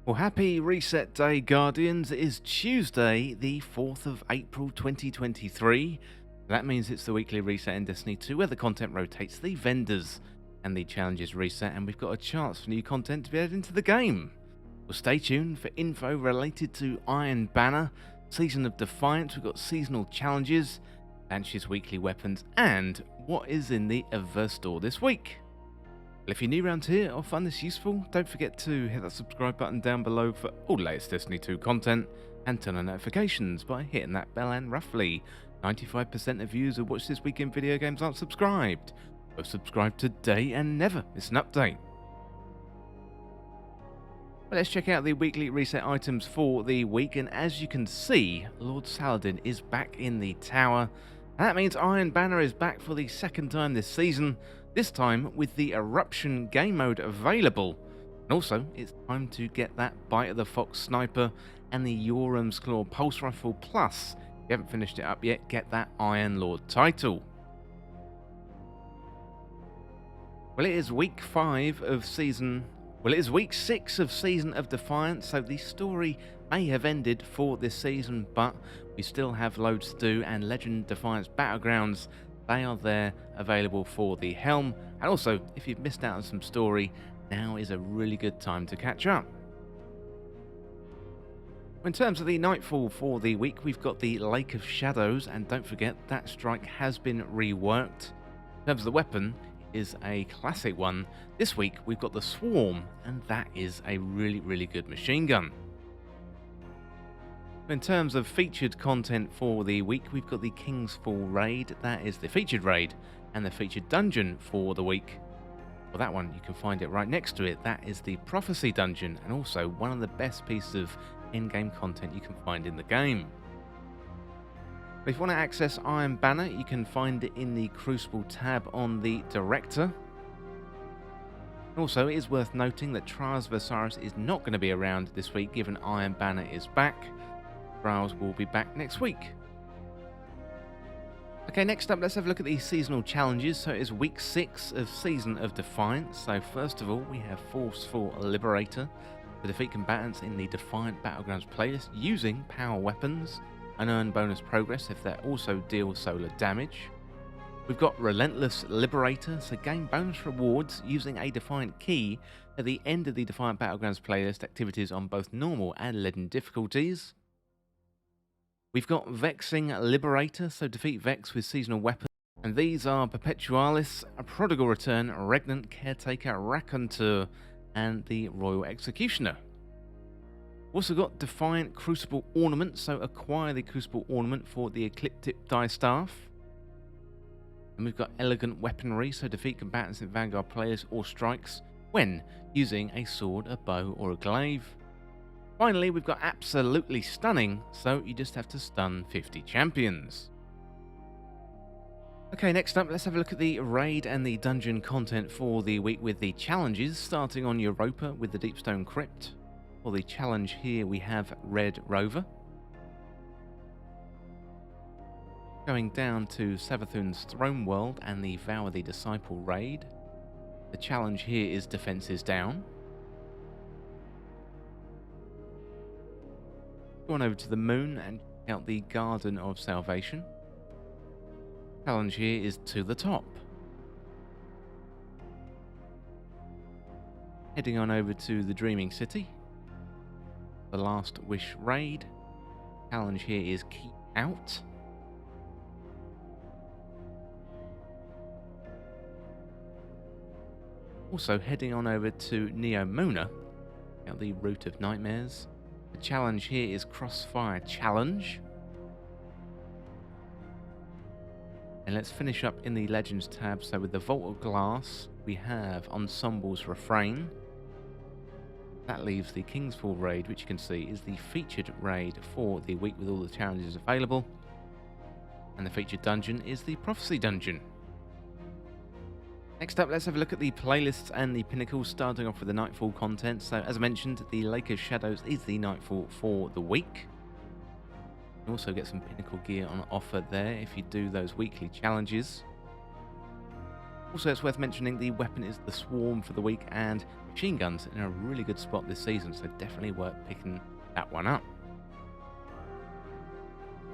Well, happy reset day, Guardians. It is Tuesday, the 4th of April 2023. That means it's the weekly reset in Destiny 2 where the content rotates, the vendors and the challenges reset, and we've got a chance for new content to be added into the game. Well, stay tuned for info related to Iron Banner, Season of Defiance, we've got seasonal challenges, Banshee's weekly weapons, and what is in the Eververse store this week. Well, if you're new around here or find this useful, don't forget to hit that subscribe button down below for all the latest Destiny 2 content, and turn on notifications by hitting that bell, and roughly 95% of viewers who watch this week in video games aren't subscribed. So subscribe today and never miss an update. Well, let's check out the weekly reset items for the week, and as you can see, Lord Saladin is back in the tower. That means Iron Banner is back for the second time this season, this time with the Eruption game mode available. And also, it's time to get that Bite of the Fox Sniper and the Yoram's Claw Pulse Rifle, plus, if you haven't finished it up yet, get that Iron Lord title. Well, it is week 5 of season... Well, it is week 6 of Season of Defiance, so the story may have ended for this season, but we still have loads to do, and Legend Defiance Battlegrounds, they are there available for the Helm. And also, if you've missed out on some story, now is a really good time to catch up. In terms of the Nightfall for the week, we've got the Lake of Shadows, and don't forget that strike has been reworked. In terms of the weapon, is a classic one. This week we've got the Swarm, and that is a really good machine gun. In terms of featured content for the week, we've got the King's Fall raid, that is the featured raid, and the featured dungeon for the week. Well, that one, you can find it right next to it, that is the Prophecy dungeon, and also one of the best pieces of in-game content you can find in the game. If you want to access Iron Banner, you can find it in the Crucible tab on the Director. Also, it is worth noting that Trials of Osiris is not going to be around this week, given Iron Banner is back. Trials will be back next week. Okay, next up, let's have a look at the seasonal challenges. So it is week 6 of Season of Defiance. So first of all, we have Forceful Liberator to defeat combatants in the Defiant Battlegrounds playlist using power weapons, and earn bonus progress if they also deal solar damage. We've got Relentless Liberator, so gain bonus rewards using a Defiant key at the end of the Defiant Battlegrounds playlist activities on both normal and legend difficulties. We've got Vexing Liberator, so defeat Vex with seasonal weapons, and these are Perpetualis, a Prodigal Return, Regnant, Caretaker, Raconteur, and the Royal Executioner. Also got Defiant Crucible Ornament, so acquire the Crucible Ornament for the Ecliptic Distaff. And we've got Elegant Weaponry, so defeat combatants in Vanguard players or strikes when using a sword, a bow, or a glaive. Finally, we've got Absolutely Stunning, so you just have to stun 50 champions. Okay, next up, let's have a look at the raid and the dungeon content for the week with the challenges, starting on Europa with the Deepstone Crypt. For the challenge here, we have Red Rover. Going down to Savathun's Throne World and the Vow of the Disciple raid. The challenge here is Defenses Down. Go on over to the Moon and check out the Garden of Salvation. Challenge here is To the Top. Heading on over to the Dreaming City. The Last Wish raid. Challenge here is Keep Out. Also heading on over to Neomuna, out the Route of Nightmares. The challenge here is Crossfire Challenge. And let's finish up in the Legends tab. So with the Vault of Glass, we have Ensemble's Refrain. That leaves the King's Fall raid, which you can see is the featured raid for the week with all the challenges available. And the featured dungeon is the Prophecy dungeon. Next up, let's have a look at the playlists and the pinnacles, starting off with the Nightfall content. So as I mentioned, the Lake of Shadows is the Nightfall for the week. You also get some pinnacle gear on offer there if you do those weekly challenges. Also, it's worth mentioning the weapon is the Swarm for the week, and machine guns in a really good spot this season, so definitely worth picking that one up.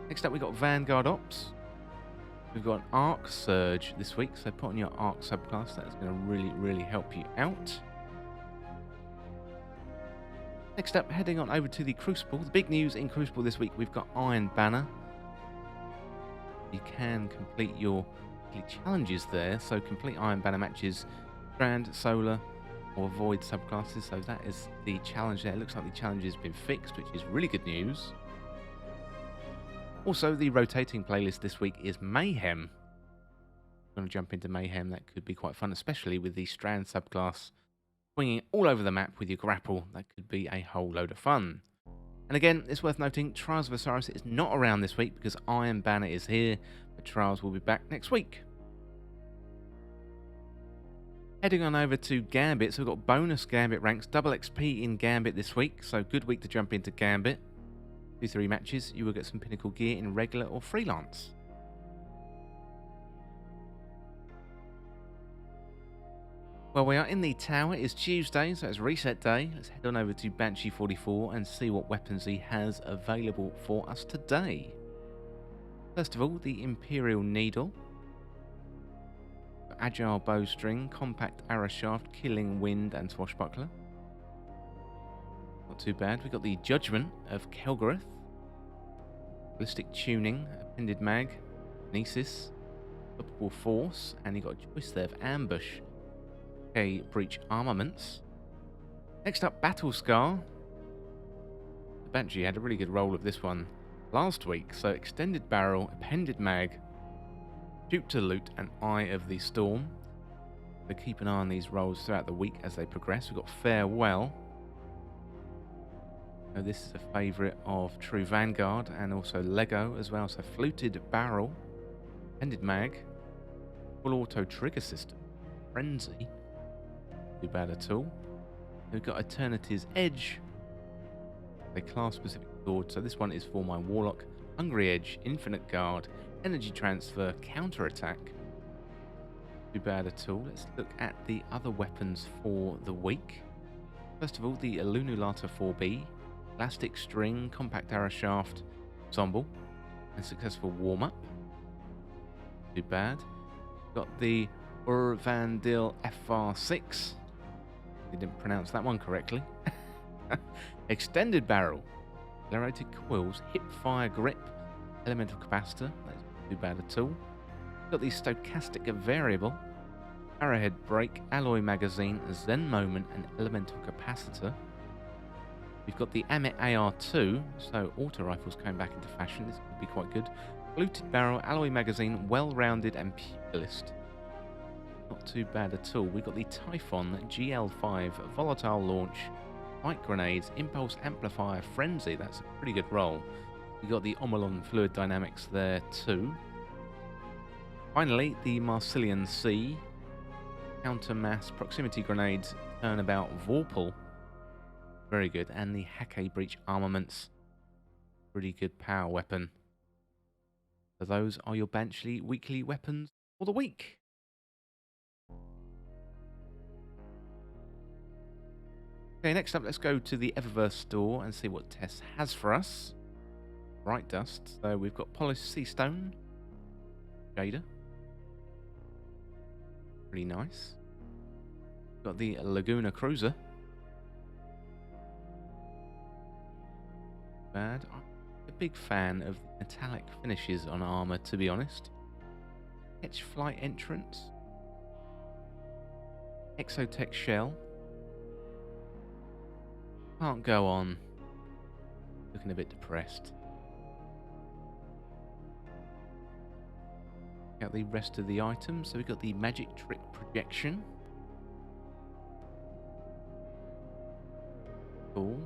Next up, we've got Vanguard Ops. We've got an Arc Surge this week, so put on your Arc subclass. That is going to really help you out. Next up, heading on over to the Crucible. The big news in Crucible this week, we've got Iron Banner. You can complete your challenges there, so complete Iron Banner matches, Strand, Solar, or Void subclasses. So that is the challenge there. It looks like the challenge has been fixed, which is really good news. Also, the rotating playlist this week is Mayhem. I'm going to jump into Mayhem. That could be quite fun, especially with the Strand subclass swinging all over the map with your grapple. That could be a whole load of fun. And again, it's worth noting, Trials of Osiris is not around this week because Iron Banner is here, but Trials will be back next week. Heading on over to Gambit, so we've got bonus Gambit ranks, double XP in Gambit this week, so good week to jump into Gambit. 2-3 matches, you will get some pinnacle gear in regular or freelance. Well, we are in the tower. It's Tuesday, so it's reset day. Let's head on over to Banshee-44 and see what weapons he has available for us today. First of all, the Imperial Needle. Agile Bowstring, Compact Arrow Shaft, Killing Wind and Swashbuckler. Not too bad. We've got the Judgment of Kelgareth. Ballistic Tuning, Appended Mag, Nesis, Unstoppable Force, and you've got a choice there of Ambush. Okay, Breach Armaments. Next up, Battle Scar. The Banshee had a really good roll of this one last week, so Extended Barrel, Appended Mag, Shoot to Loot, and Eye of the Storm. So keep an eye on these rolls throughout the week as they progress. We've got Farewell. Now, this is a favourite of True Vanguard and also Lego as well. So Fluted Barrel, Appended Mag, Full Auto Trigger System, Frenzy. Too bad at all. We've got Eternity's Edge, a class-specific sword. So this one is for my Warlock. Hungry Edge, Infinite Guard, Energy Transfer, Counter-Attack. Too bad at all. Let's look at the other weapons for the week. First of all, the Illuminata 4B, Elastic String, Compact Arrow Shaft, Ensemble, and Successful Warm-Up. Too bad. Got the Urvandil FR6. I didn't pronounce that one correctly. Extended Barrel, Accelerated Coils, Hip Fire Grip, Elemental Capacitor. That's not too bad at all. Got the Stochastic Variable, Arrowhead Break, Alloy Magazine, Zen Moment, and Elemental Capacitor. We've got the Amit AR2, so auto rifles coming back into fashion. This could be quite good. Fluted Barrel, Alloy Magazine, Well-Rounded, and Pugilist. Not too bad at all. We've got the Typhon GL5, Volatile Launch, Light Grenades, Impulse Amplifier, Frenzy. That's a pretty good roll. We've got the Omolon Fluid Dynamics there too. Finally, the Marsillian C, Counter Mass Proximity Grenades, Turnabout Vorpal. Very good. And the Hake Breach Armaments. Pretty good power weapon. So those are your Banshee weekly weapons for the week. Okay, next up, let's go to the Eververse store and see what Tess has for us. Bright Dust. So we've got Polished Sea Stone, Jada. Pretty nice. We've got the Laguna Cruiser. Bad. I'm a big fan of the metallic finishes on armor, to be honest. Etch Flight Entrance. Exotech Shell. Can't go on. Looking a bit depressed. Got the rest of the items. So we've got the Magic Trick Projection. Cool.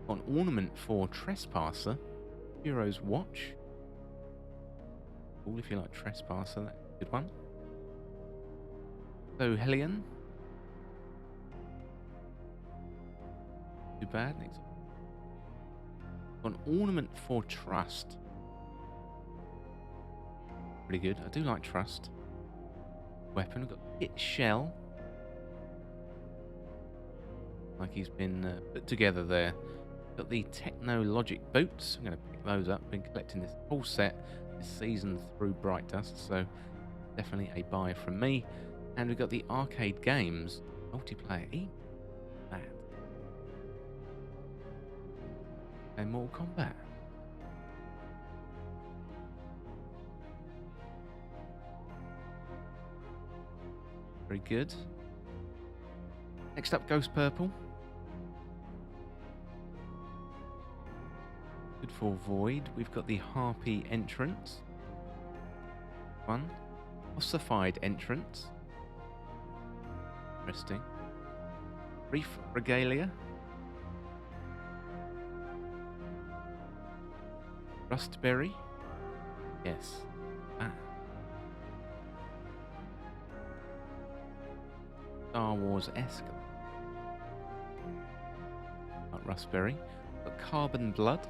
Got an ornament for Trespasser. Hero's Watch. Cool if you like Trespasser, that's a good one. So Hellion. Too bad. Next. Got an ornament for Trust. Pretty good. I do like Trust. Weapon. We've got Hit Shell. like he's been put together there. Got the Technologic boots. I'm going to pick those up. Been collecting this whole set this season through Bright Dust, so definitely a buy from me. And we've got the arcade games multiplayer. That. And Mortal Kombat. Very good. Next up, Ghost Purple. Good for Void. We've got the Harpy entrance. One. Ossified entrance. Interesting. Reef Regalia. Rustberry. Yes. Ah. Star Wars-esque. Like Rustberry. Got Carbon Blood.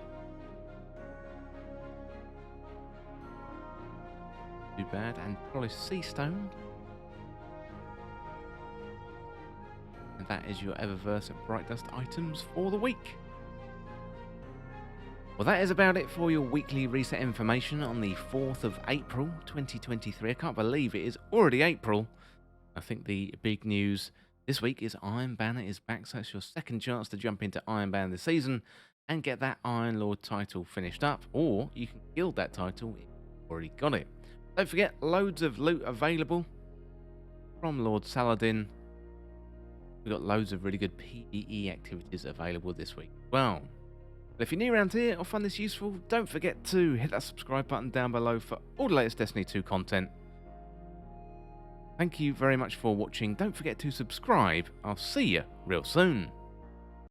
Too bad. And Polished Sea Stone. And that is your Eververse and Bright Dust items for the week. Well, that is about it for your weekly reset information on the 4th of April 2023. I can't believe it is already April. I think the big news this week is Iron Banner is back, so it's your second chance to jump into Iron Banner this season and get that Iron Lord title finished up, or you can guild that title if you've already got it. Don't forget, loads of loot available from Lord Saladin. We've got loads of really good PvE activities available this week. Well, if you're new around here or find this useful, don't forget to hit that subscribe button down below for all the latest Destiny 2 content. Thank you very much for watching. Don't forget to subscribe. I'll see you real soon.